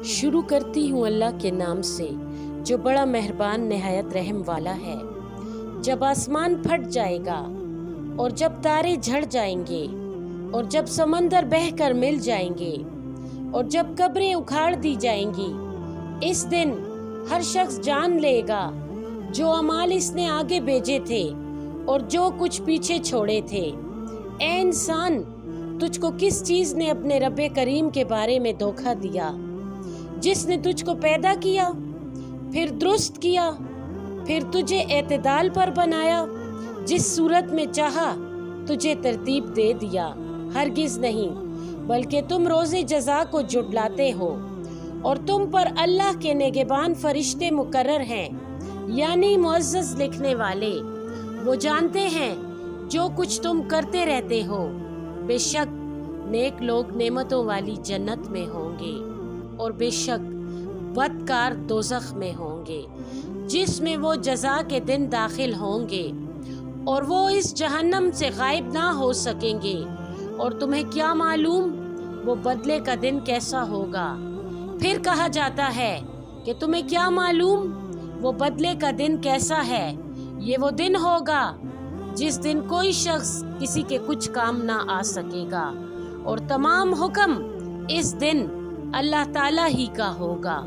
شروع کرتی ہوں اللہ کے نام سے جو بڑا مہربان نہایت رحم والا ہے۔ جب آسمان پھٹ جائے گا اور جب تارے جھڑ جائیں گے اور جب سمندر بہہ کر مل جائیں گے اور جب قبریں اکھاڑ دی جائیں گی، اس دن ہر شخص جان لے گا جو اعمال اس نے آگے بھیجے تھے اور جو کچھ پیچھے چھوڑے تھے۔ اے انسان، تجھ کو کس چیز نے اپنے رب کریم کے بارے میں دھوکہ دیا، جس نے تجھ کو پیدا کیا، پھر درست کیا، پھر تجھے اعتدال پر بنایا، جس صورت میں چاہا تجھے ترتیب دے دیا؟ ہرگز نہیں، بلکہ تم روز جزا کو جھٹلاتے ہو، اور تم پر اللہ کے نگہبان فرشتے مقرر ہیں، یعنی معزز لکھنے والے۔ وہ جانتے ہیں جو کچھ تم کرتے رہتے ہو۔ بے شک نیک لوگ نعمتوں والی جنت میں ہوں گے، اور بے شک بدکار دوزخ میں ہوں گے، جس میں وہ جزا کے دن داخل ہوں گے، اور وہ اس جہنم سے غائب نہ ہو سکیں گے۔ اور تمہیں کیا معلوم وہ بدلے کا دن کیسا ہوگا؟ پھر کہا جاتا ہے کہ تمہیں کیا معلوم وہ بدلے کا دن کیسا ہے؟ یہ وہ دن ہوگا جس دن کوئی شخص کسی کے کچھ کام نہ آ سکے گا، اور تمام حکم اس دن اللہ تعالیٰ ہی کا ہوگا۔